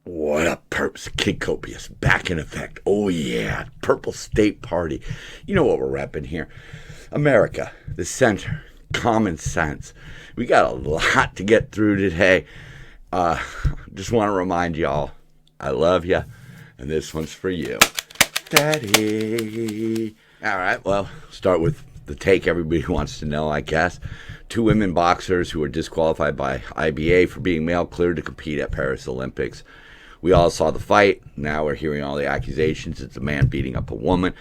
What up, perps? Kid Copious, back in effect. Oh, yeah, Purple State Party. You know what we're repping here. America, the center, common sense. We got a lot to get through today. Just want to remind y'all, I love you, and this one's for you. Daddy. All right, well, start with the take everybody wants to know, I guess. 2 women boxers who were disqualified by IBA for being male cleared to compete at Paris Olympics. We all saw the fight. Now we're hearing all the accusations. It's a man beating up a woman.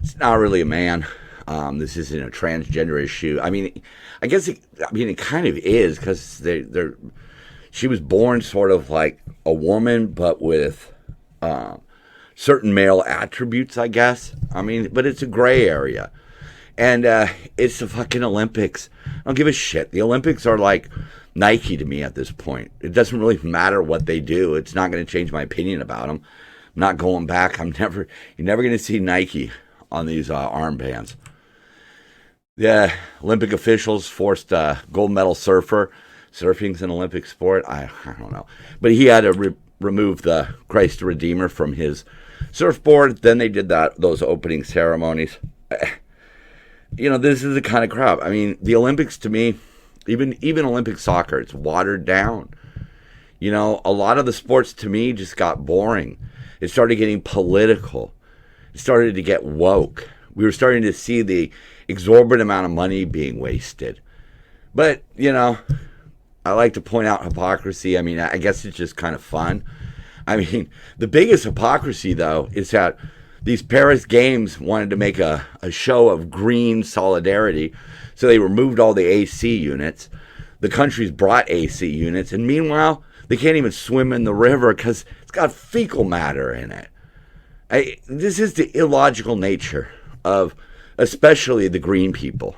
It's not really a man. This isn't a transgender issue. I mean, I guess it kind of is because she was born sort of like a woman, but with certain male attributes, I guess. I mean, but it's a gray area. And it's the fucking Olympics. I don't give a shit. The Olympics are like Nike to me at this point. It doesn't really matter what they do. It's not going to change my opinion about them. I'm not going back. You're never going to see Nike on these armbands. The Olympic officials forced a gold medal surfer. Surfing's an Olympic sport. I don't know. But he had to remove the Christ the Redeemer from his surfboard. Then they did those opening ceremonies. This is the kind of crap. I mean, the Olympics to me, even Olympic soccer, it's watered down. A lot of the sports to me just got boring. It started getting political. It started to get woke. We were starting to see the exorbitant amount of money being wasted. But, I like to point out hypocrisy. I mean, I guess it's just kind of fun. I mean, the biggest hypocrisy, though, is that these Paris Games wanted to make a show of green solidarity, so they removed all the AC units. The countries brought AC units, and meanwhile, they can't even swim in the river because it's got fecal matter in it. This is the illogical nature of especially the green people.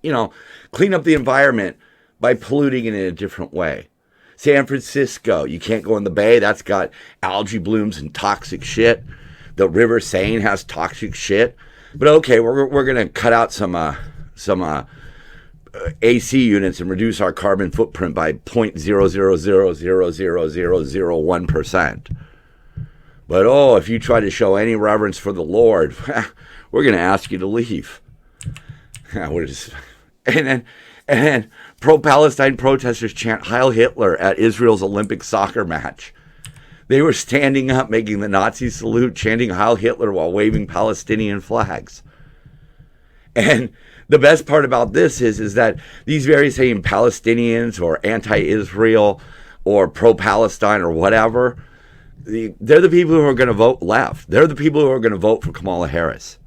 Clean up the environment by polluting it in a different way. San Francisco, you can't go in the bay. That's got algae blooms and toxic shit. The River Seine has toxic shit. But okay, we're going to cut out some AC units and reduce our carbon footprint by 0.0000001%. But if you try to show any reverence for the Lord, we're going to ask you to leave. And then pro-Palestine protesters chant Heil Hitler at Israel's Olympic soccer match. They were standing up, making the Nazi salute, chanting Heil Hitler while waving Palestinian flags. And the best part about this is that these very same Palestinians or anti-Israel or pro-Palestine or whatever, they're the people who are going to vote left. They're the people who are going to vote for Kamala Harris.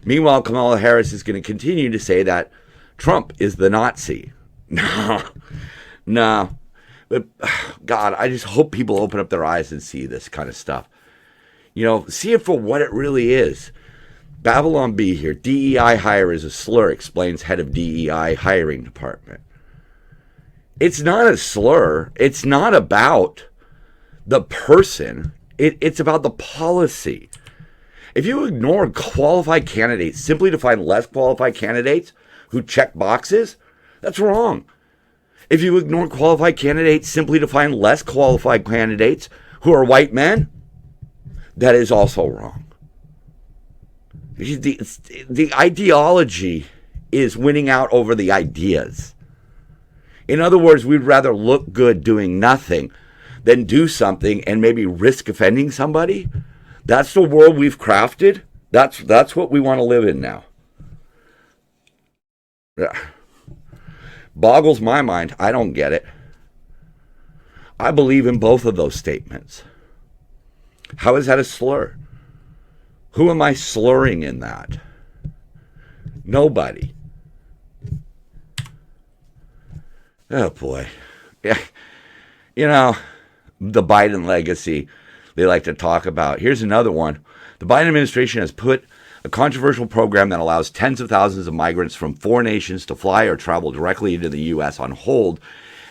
Meanwhile, Kamala Harris is going to continue to say that Trump is the Nazi. No. But, God, I just hope people open up their eyes and see this kind of stuff. See it for what it really is. Babylon B here. DEI hire is a slur, explains head of DEI hiring department. It's not a slur. It's not about the person. It's about the policy. If you ignore qualified candidates simply to find less qualified candidates who check boxes, that's wrong. If you ignore qualified candidates simply to find less qualified candidates who are white men, that is also wrong. The ideology is winning out over the ideas. In other words, we'd rather look good doing nothing than do something and maybe risk offending somebody. That's the world we've crafted. That's what we want to live in now. Yeah. Boggles my mind. I don't get it. I believe in both of those statements. How is that a slur? Who am I slurring in that? Nobody. Oh, boy. Yeah. The Biden legacy they like to talk about. Here's another one. The Biden administration has put a controversial program that allows tens of thousands of migrants from 4 nations to fly or travel directly into the U.S. on hold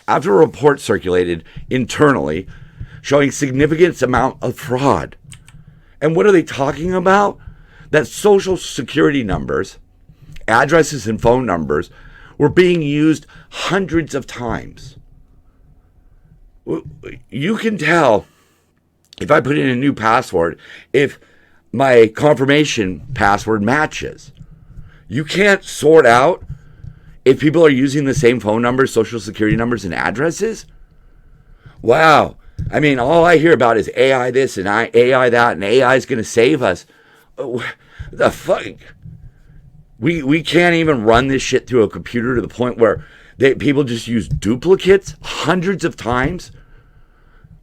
after a report circulated internally showing significant amount of fraud. And what are they talking about? That social security numbers, addresses, and phone numbers were being used hundreds of times. You can tell if I put in a new password if my confirmation password matches. You can't sort out if people are using the same phone numbers, social security numbers, and addresses. Wow. I mean, all I hear about is AI this and AI that, and AI is going to save us. The fuck? We can't even run this shit through a computer to the point where people just use duplicates hundreds of times.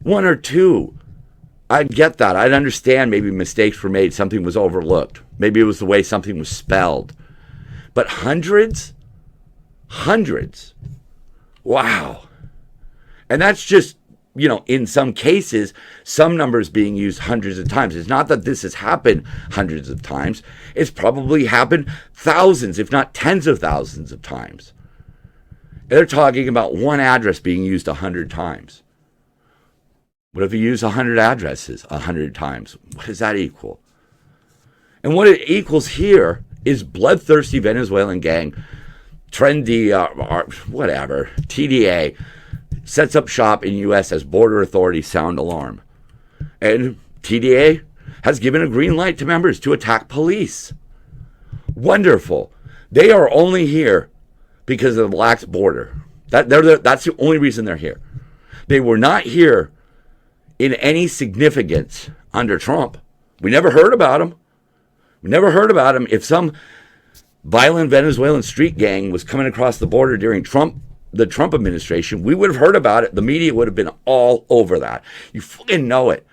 One or two. I'd get that. I'd understand maybe mistakes were made, something was overlooked. Maybe it was the way something was spelled. But hundreds? Hundreds. Wow. And that's just, in some cases, some numbers being used hundreds of times. It's not that this has happened hundreds of times. It's probably happened thousands, if not tens of thousands of times. They're talking about one address being used 100 times. What if you use 100 addresses 100 times? What does that equal? And what it equals here is bloodthirsty Venezuelan gang, trendy, whatever, TDA, sets up shop in U.S. as border authorities sound alarm. And TDA has given a green light to members to attack police. Wonderful. They are only here because of the lax border. That's the only reason they're here. They were not here in any significance under Trump. We never heard about them. We never heard about them. If some violent Venezuelan street gang was coming across the border during the Trump administration, we would have heard about it. The media would have been all over that. You fucking know it.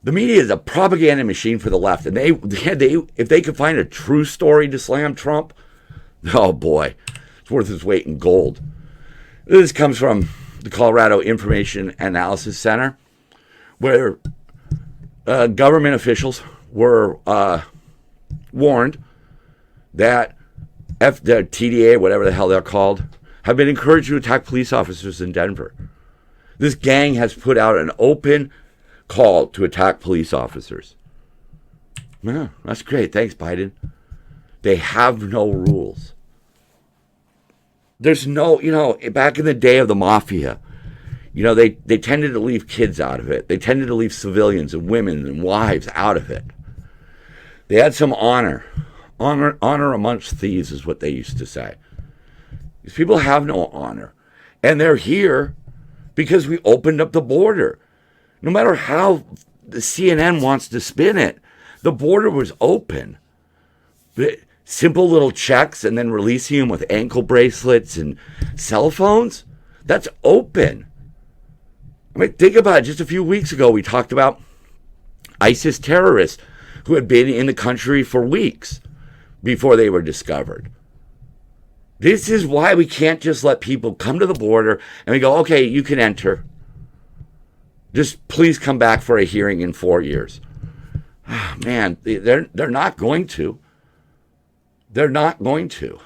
The media is a propaganda machine for the left, and they if they could find a true story to slam Trump, oh boy, it's worth its weight in gold. This comes from the Colorado Information Analysis Center, where government officials were warned that the TDA, whatever the hell they're called, have been encouraged to attack police officers in Denver. This gang has put out an open call to attack police officers. Yeah, that's great. Thanks, Biden. They have no rules. There's no, back in the day of the mafia, they tended to leave kids out of it. They tended to leave civilians and women and wives out of it. They had some honor. Honor amongst thieves is what they used to say. These people have no honor. And they're here because we opened up the border. No matter how the CNN wants to spin it, the border was open. Simple little checks and then releasing them with ankle bracelets and cell phones, that's open. I mean, think about it. Just a few weeks ago, we talked about ISIS terrorists who had been in the country for weeks before they were discovered. This is why we can't just let people come to the border and we go, okay, you can enter. Just please come back for a hearing in 4 years. Oh, man, they're not going to. They're not going to.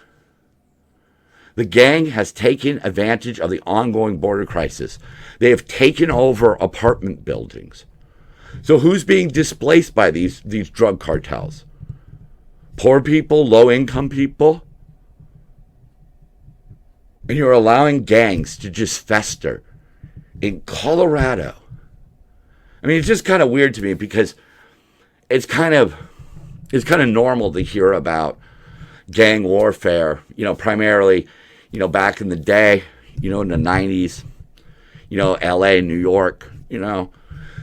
The gang has taken advantage of the ongoing border crisis. They have taken over apartment buildings. So who's being displaced by these drug cartels? Poor people, low-income people? And you're allowing gangs to just fester in Colorado. I mean, it's just kind of weird to me because it's kind of normal to hear about gang warfare, primarily, back in the day, in the 90s, LA, New York,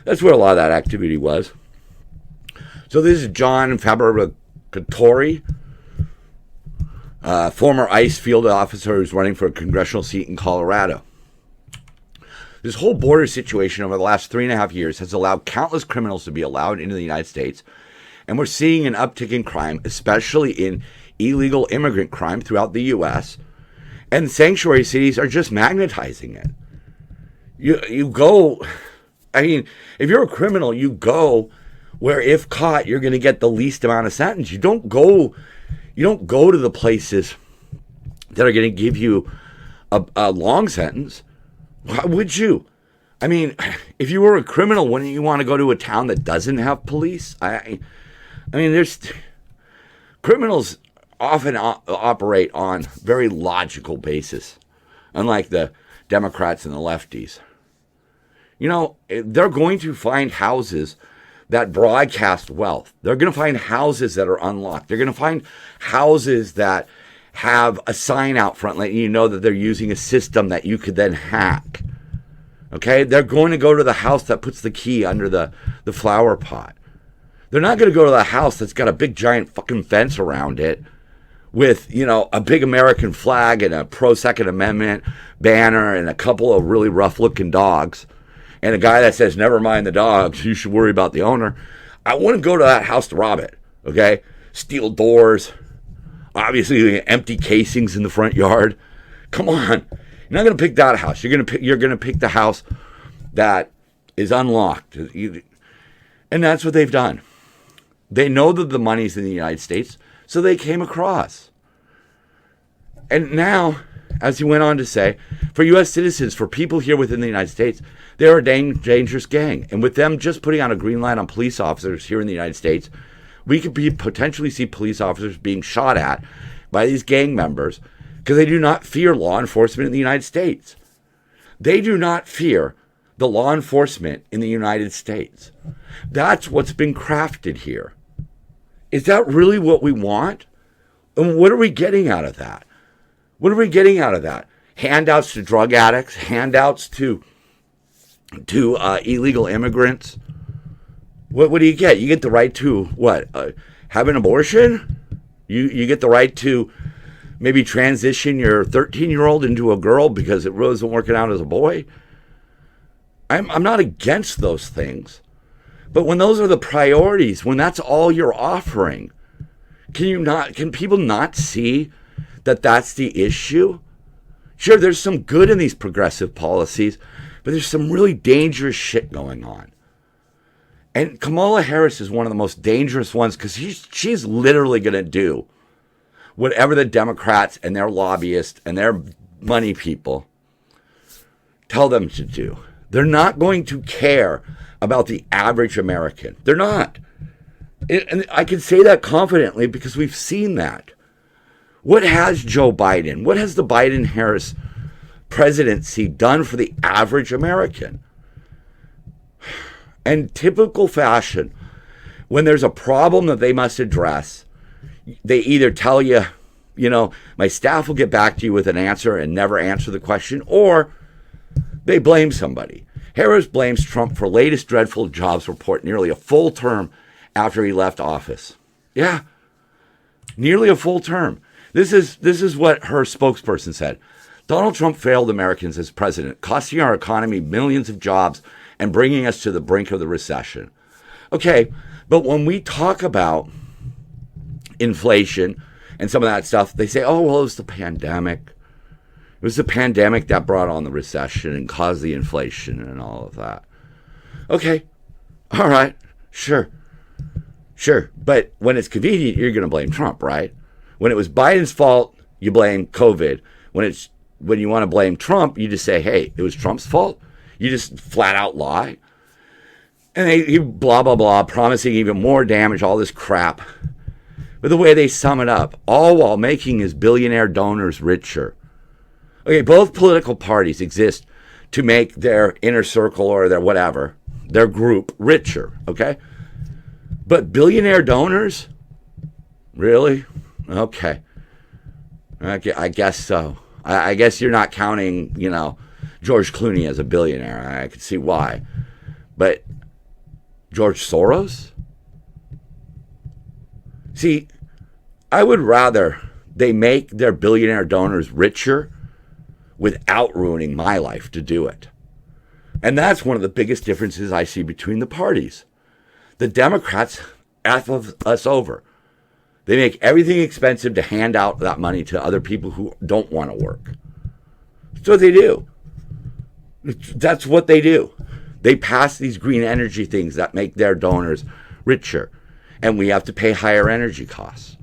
that's where a lot of that activity was. So this is John Fabricatori, former ICE field officer who's running for a congressional seat in Colorado. This whole border situation over the last 3.5 years has allowed countless criminals to be allowed into the United States. And we're seeing an uptick in crime, especially in illegal immigrant crime throughout the U.S. And sanctuary cities are just magnetizing it. You go, I mean, if you're a criminal, you go where if caught, you're going to get the least amount of sentence. You don't go to the places that are going to give you a long sentence. Why would you? I mean, if you were a criminal, wouldn't you want to go to a town that doesn't have police? I mean, there's criminals often operate on very logical basis, unlike the Democrats and the lefties. They're going to find houses that broadcast wealth. They're going to find houses that are unlocked. They're going to find houses that have a sign out front letting you know that they're using a system that you could then hack. Okay? They're going to go to the house that puts the key under the flower pot. They're not going to go to the house that's got a big giant fucking fence around it with, a big American flag and a pro-Second Amendment banner and a couple of really rough-looking dogs and a guy that says, never mind the dogs, you should worry about the owner. I wouldn't go to that house to rob it, okay? Steel doors, obviously empty casings in the front yard. Come on. You're not going to pick that house. You're going to pick the house that is unlocked. And that's what they've done. They know that the money's in the United States, so they came across. And now, as he went on to say, for U.S. citizens, for people here within the United States, they're a dangerous gang. And with them just putting on a green light on police officers here in the United States, we could potentially see police officers being shot at by these gang members because they do not fear law enforcement in the United States. They do not fear the law enforcement in the United States. That's what's been crafted here. Is that really what we want? And what are we getting out of that? What are we getting out of that? Handouts to drug addicts, handouts to illegal immigrants. What do you get? You get the right to what? Have an abortion? You get the right to maybe transition your 13-year-old into a girl because it really isn't working out as a boy? I'm not against those things. But when those are the priorities, when that's all you're offering, can people not see that that's the issue? Sure, there's some good in these progressive policies, but there's some really dangerous shit going on. And Kamala Harris is one of the most dangerous ones because she's literally going to do whatever the Democrats and their lobbyists and their money people tell them to do. They're not going to care about the average American. They're not. And I can say that confidently because we've seen that. What has Joe Biden, what has the Biden-Harris presidency done for the average American? And typical fashion, when there's a problem that they must address, they either tell you, my staff will get back to you with an answer and never answer the question, or they blame somebody. Harris blames Trump for latest dreadful jobs report nearly a full term after he left office. Yeah, nearly a full term. This is what her spokesperson said. Donald Trump failed Americans as president, costing our economy millions of jobs and bringing us to the brink of the recession. Okay, but when we talk about inflation and some of that stuff, they say, oh, well, it was the pandemic. It was the pandemic that brought on the recession and caused the inflation and all of that. Okay, all right, sure. But when it's convenient, you're going to blame Trump, right? When it was Biden's fault, you blame COVID. When you want to blame Trump, you just say, hey, it was Trump's fault. You just flat out lie. And they blah, blah, blah, promising even more damage, all this crap. But the way they sum it up, all while making his billionaire donors richer. Okay, both political parties exist to make their inner circle or their whatever, their group, richer, okay? But billionaire donors? Really? Okay. I guess so. I guess you're not counting, George Clooney as a billionaire. I can see why. But George Soros? See, I would rather they make their billionaire donors richer without ruining my life to do it. And that's one of the biggest differences I see between the parties. The Democrats F us over. They make everything expensive to hand out that money to other people who don't want to work. That's what they do. That's what they do. They pass these green energy things that make their donors richer. And we have to pay higher energy costs.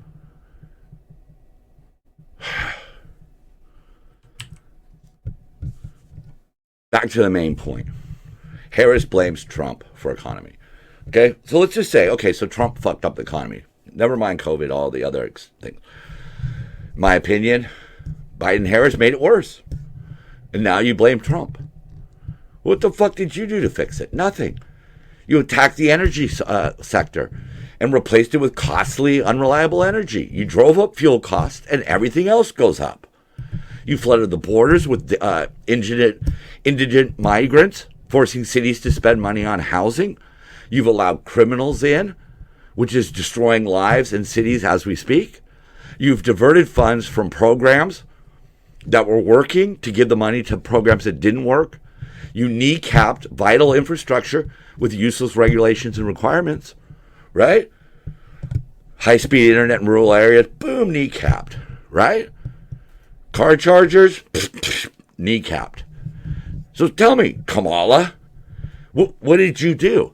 Back to the main point. Harris blames Trump for economy. Okay, so let's just say, so Trump fucked up the economy. Never mind COVID, all the other things. In my opinion, Biden-Harris made it worse. And now you blame Trump. What the fuck did you do to fix it? Nothing. You attacked the energy sector and replaced it with costly, unreliable energy. You drove up fuel costs and everything else goes up. You flooded the borders with indigent migrants, forcing cities to spend money on housing. You've allowed criminals in, which is destroying lives in cities as we speak. You've diverted funds from programs that were working to give the money to programs that didn't work. You kneecapped vital infrastructure with useless regulations and requirements, right? High-speed internet in rural areas, boom, kneecapped, right? Car chargers, kneecapped. So tell me, Kamala, what did you do?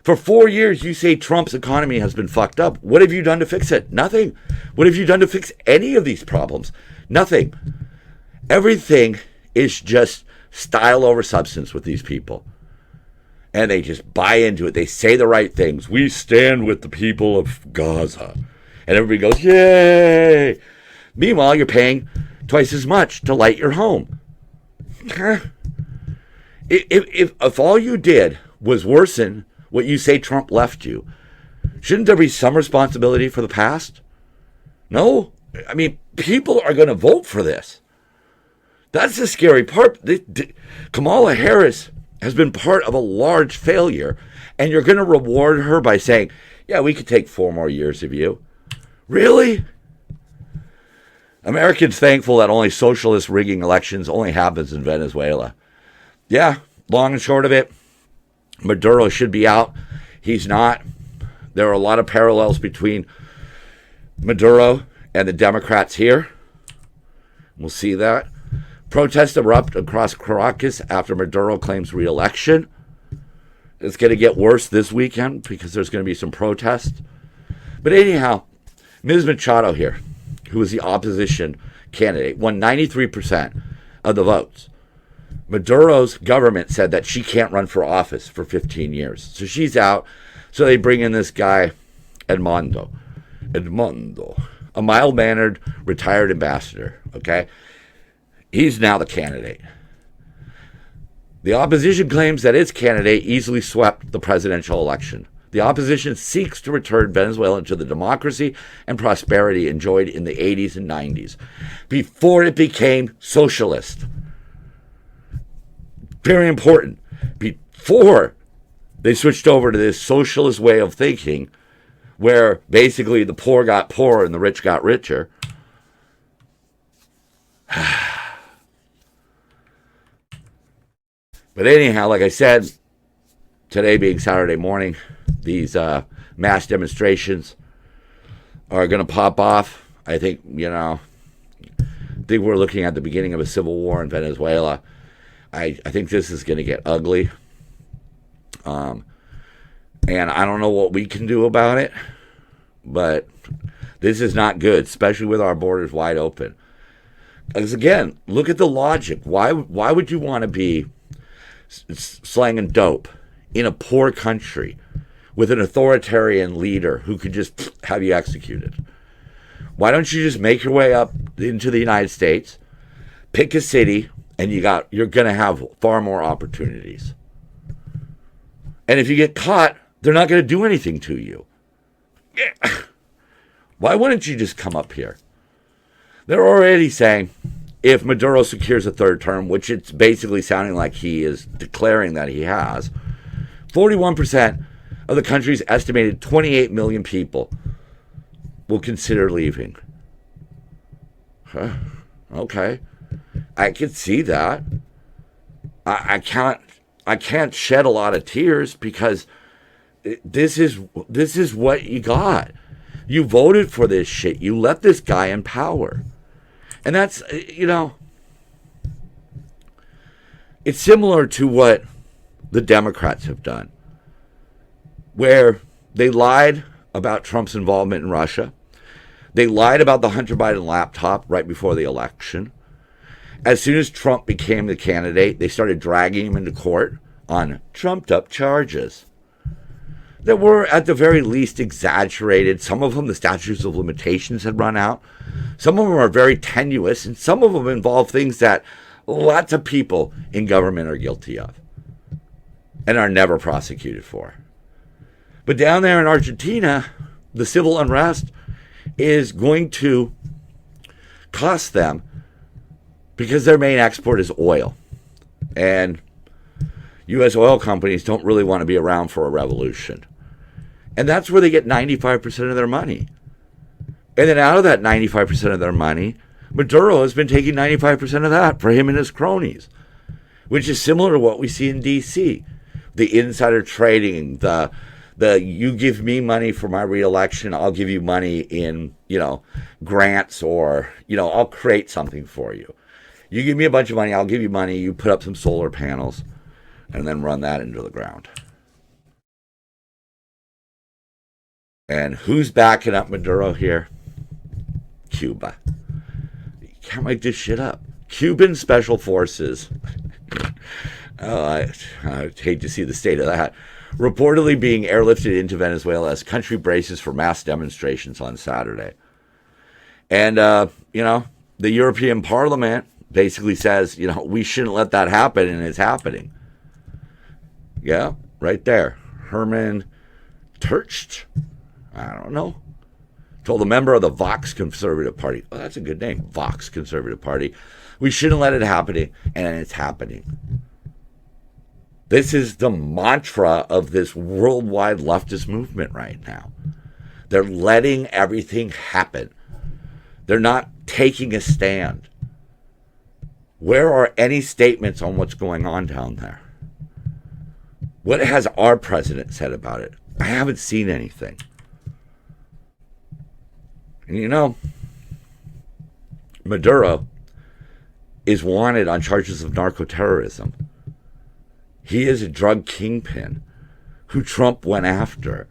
For 4 years, you say Trump's economy has been fucked up. What have you done to fix it? Nothing. What have you done to fix any of these problems? Nothing. Everything is just style over substance with these people. And they just buy into it. They say the right things. We stand with the people of Gaza. And everybody goes, yay! Meanwhile, you're paying twice as much to light your home. If all you did was worsen what you say Trump left you, shouldn't there be some responsibility for the past? No? I mean, people are going to vote for this. That's the scary part. Kamala Harris has been part of a large failure, and you're going to reward her by saying, yeah, we could take 4 more years of you. Really? Americans thankful that only socialist rigging elections only happens in Venezuela. Yeah, long and short of it, Maduro should be out. He's not. There are a lot of parallels between Maduro and the Democrats here. We'll see that. Protests erupt across Caracas after Maduro claims re-election. It's going to get worse this weekend because there's going to be some protests. But anyhow, Ms. Machado here, who was the opposition candidate, won 93% of the votes. Maduro's government said that she can't run for office for 15 years. So she's out. So they bring in this guy, Edmundo, a mild-mannered retired ambassador, okay? He's now the candidate. The opposition claims that its candidate easily swept the presidential election. The opposition seeks to return Venezuela to the democracy and prosperity enjoyed in the 80s and 90s, before it became socialist. Very important. Before they switched over to this socialist way of thinking, where basically the poor got poorer and the rich got richer. But anyhow, like I said, today being Saturday morning, these mass demonstrations are going to pop off. I think we're looking at the beginning of a civil war in Venezuela. I think this is going to get ugly. And I don't know what we can do about it, but this is not good, especially with our borders wide open. Because again, look at the logic. Why would you want to be slanging dope in a poor country with an authoritarian leader who could just have you executed? Why don't you just make your way up into the United States, pick a city, and you're going to have far more opportunities. And if you get caught, they're not going to do anything to you. Why wouldn't you just come up here? They're already saying if Maduro secures a third term, which it's basically sounding like he is declaring that he has, 41% of the country's estimated 28 million people will consider leaving. Huh. Okay. I can see that. I can't shed a lot of tears because this is what you got. You voted for this shit. You let this guy in power. And that's, it's similar to what the Democrats have done, where they lied about Trump's involvement in Russia. They lied about the Hunter Biden laptop right before the election. As soon as Trump became the candidate, they started dragging him into court on trumped-up charges that were, at the very least, exaggerated. Some of them, the statutes of limitations had run out. Some of them are very tenuous, and some of them involve things that lots of people in government are guilty of. and are never prosecuted for. But down there in Argentina, the civil unrest is going to cost them because their main export is oil. And U.S. oil companies don't really want to be around for a revolution. And that's where they get 95% of their money. And then out of that 95% of their money, Maduro has been taking 95% of that for him and his cronies, which is similar to what we see in D.C. The insider trading, the you give me money for my reelection, I'll give you money in, grants, or, I'll create something for you. You give me a bunch of money, I'll give you money, you put up some solar panels, and then run that into the ground. And who's backing up Maduro here? Cuba. You can't make this shit up. Cuban special forces. I hate to see the state of that. Reportedly being airlifted into Venezuela as country braces for mass demonstrations on Saturday. And, the European Parliament basically says, we shouldn't let that happen, and it's happening. Yeah, right there. Herman Tercht, I don't know, told a member of the Vox Conservative Party, oh, that's a good name, Vox Conservative Party, we shouldn't let it happen, and it's happening. This is the mantra of this worldwide leftist movement right now. They're letting everything happen. They're not taking a stand. Where are any statements on what's going on down there? What has our president said about it? I haven't seen anything. And Maduro is wanted on charges of narco-terrorism. He is a drug kingpin who Trump went after.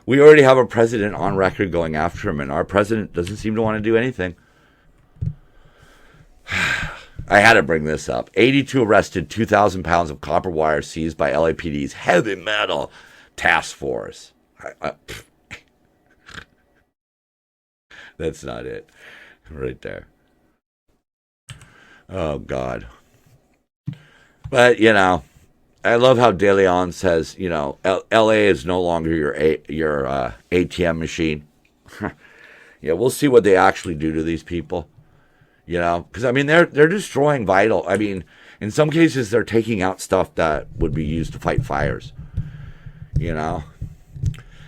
We already have a president on record going after him, and our president doesn't seem to want to do anything. I had to bring this up. 82 arrested, 2,000 pounds of copper wire seized by LAPD's heavy metal task force. That's not it. Right there. Oh, God. But, I love how De Leon says, LA is no longer your ATM machine. Yeah, we'll see what they actually do to these people. Because, they're destroying vital. In some cases, they're taking out stuff that would be used to fight fires. But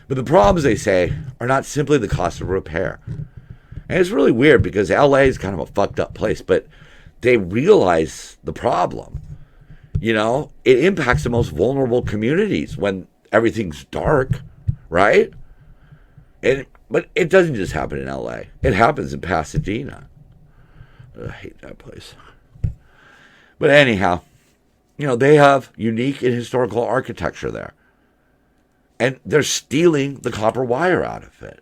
the problems, they say, are not simply the cost of repair. And it's really weird because LA is kind of a fucked up place, but they realize the problem. It impacts the most vulnerable communities when everything's dark, right? But it doesn't just happen in LA. It happens in Pasadena. I hate that place. But anyhow, they have unique and historical architecture there. And they're stealing the copper wire out of it.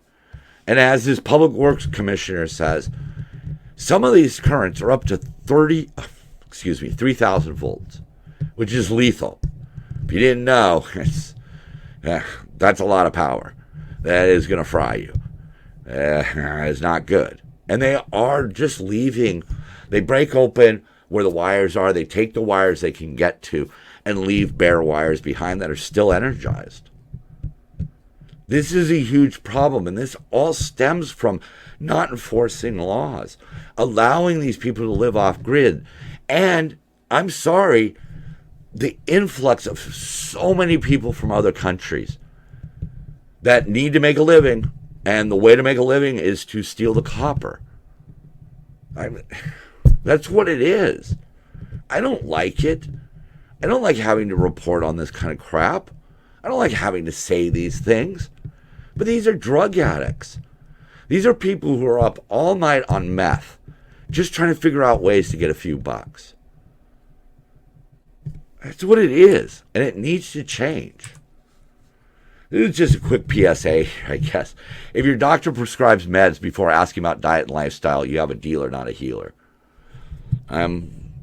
And as this public works commissioner says, some of these currents are up to 3,000 volts, which is lethal. If you didn't know, that's a lot of power. That is going to fry you. It's not good. And they are just leaving. They break open where the wires are. They take the wires they can get to and leave bare wires behind that are still energized. This is a huge problem, and this all stems from not enforcing laws, allowing these people to live off grid. And I'm sorry, the influx of so many people from other countries that need to make a living, and the way to make a living is to steal the copper. That's what it is. I don't like it. I don't like having to report on this kind of crap. I don't like having to say these things. But these are drug addicts. These are people who are up all night on meth, just trying to figure out ways to get a few bucks. That's what it is, and it needs to change. This is just a quick PSA, I guess. If your doctor prescribes meds before asking about diet and lifestyle, you have a dealer, not a healer. I'm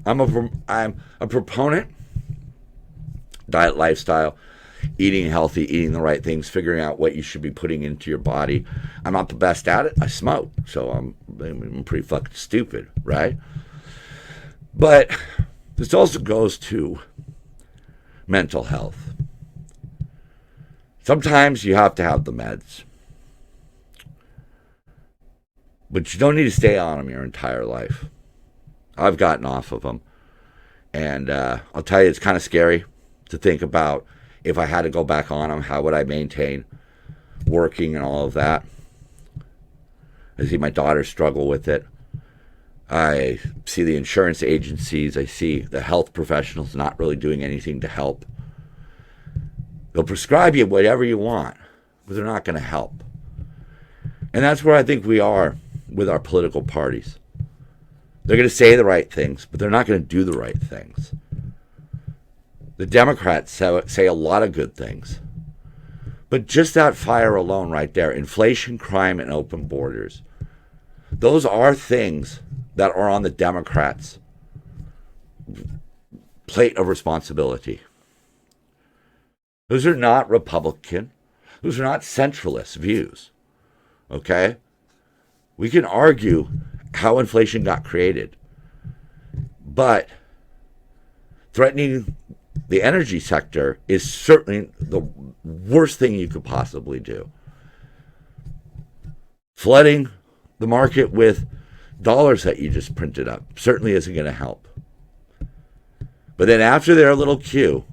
a proponent. Diet, lifestyle, eating healthy, eating the right things, figuring out what you should be putting into your body. I'm not the best at it. I smoke, so I'm pretty fucking stupid, right? But This also goes to mental health. Sometimes you have to have the meds, but you don't need to stay on them your entire life. I've gotten off of them, and I'll tell you, it's kind of scary to think about if I had to go back on them, how would I maintain working and all of that. I see my daughter struggle with it. I see the insurance agencies. I see the health professionals not really doing anything to help. They'll prescribe you whatever you want, but they're not going to help. And that's where I think we are with our political parties. They're going to say the right things, but they're not going to do the right things. The Democrats say a lot of good things. But just that fire alone right there, inflation, crime, and open borders, those are things that are on the Democrats' plate of responsibility. Those are not Republican. Those are not centralist views. Okay? We can argue how inflation got created, but threatening the energy sector is certainly the worst thing you could possibly do. Flooding the market with dollars that you just printed up certainly isn't going to help. But then after their little coup,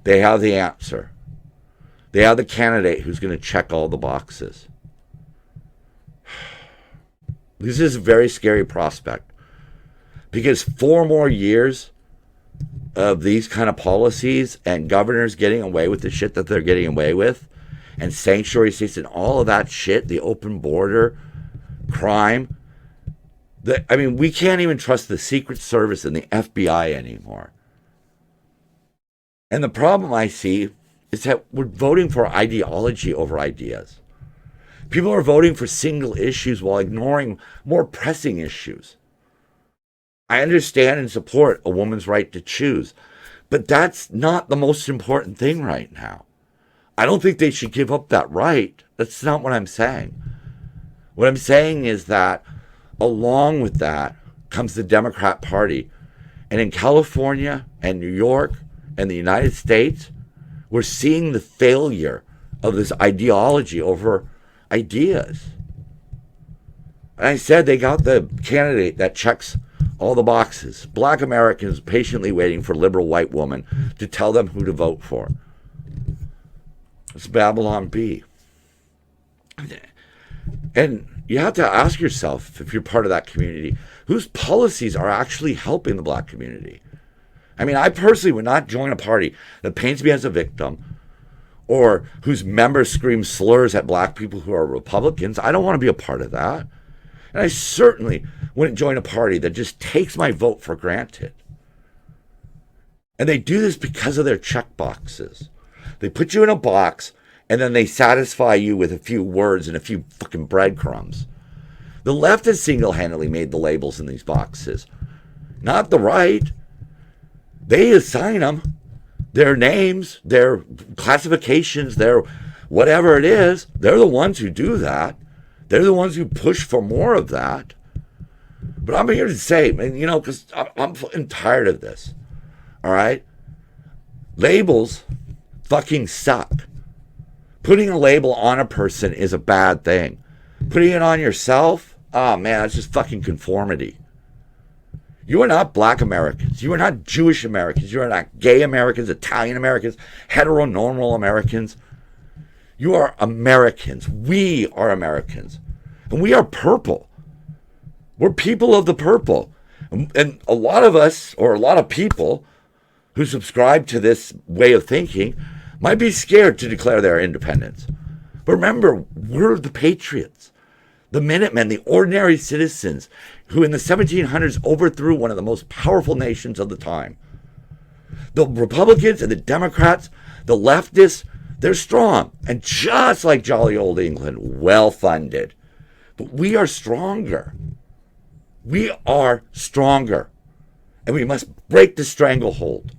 they have the answer. They have the candidate who's going to check all the boxes. This is a very scary prospect, because 4 more years of these kind of policies and governors getting away with the shit that they're getting away with, and sanctuary states and all of that shit, the open border, crime. We can't even trust the Secret Service and the FBI anymore. And the problem I see is that we're voting for ideology over ideas. People are voting for single issues while ignoring more pressing issues. I understand and support a woman's right to choose, but that's not the most important thing right now. I don't think they should give up that right. That's not what I'm saying. What I'm saying is that along with that comes the Democrat Party. And in California and New York and the United States, we're seeing the failure of this ideology over ideas. And I said they got the candidate that checks all the boxes. Black Americans patiently waiting for liberal white women to tell them who to vote for. It's Babylon B. And you have to ask yourself, if you're part of that community, whose policies are actually helping the black community? I personally would not join a party that paints me as a victim, or whose members scream slurs at black people who are Republicans. I don't want to be a part of that. And I certainly wouldn't join a party that just takes my vote for granted. And they do this because of their check boxes. They put you in a box, and then they satisfy you with a few words and a few fucking breadcrumbs. The left has single-handedly made the labels in these boxes, not the right. They assign them their names, their classifications, their whatever it is. They're the ones who do that. They're the ones who push for more of that. But I'm here to say, because I'm fucking tired of this. All right? Labels fucking suck. Putting a label on a person is a bad thing. Putting it on yourself, oh man, that's just fucking conformity. You are not black Americans. You are not Jewish Americans. You are not gay Americans, Italian Americans, heteronormal Americans. You are Americans. We are Americans. And we are purple. We're people of the purple. And a lot of us, or a lot of people who subscribe to this way of thinking, might be scared to declare their independence. But remember, we're the patriots, the Minutemen, the ordinary citizens who in the 1700s overthrew one of the most powerful nations of the time. The Republicans and the Democrats, the leftists, they're strong. And just like jolly old England, well-funded. But we are stronger. We are stronger. And we must break the stranglehold.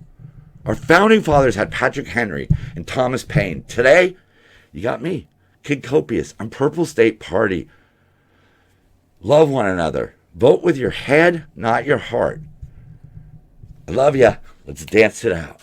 Our founding fathers had Patrick Henry and Thomas Paine. Today, you got me, Kid Copious. I'm Purple State Party. Love one another. Vote with your head, not your heart. I love ya. Let's dance it out.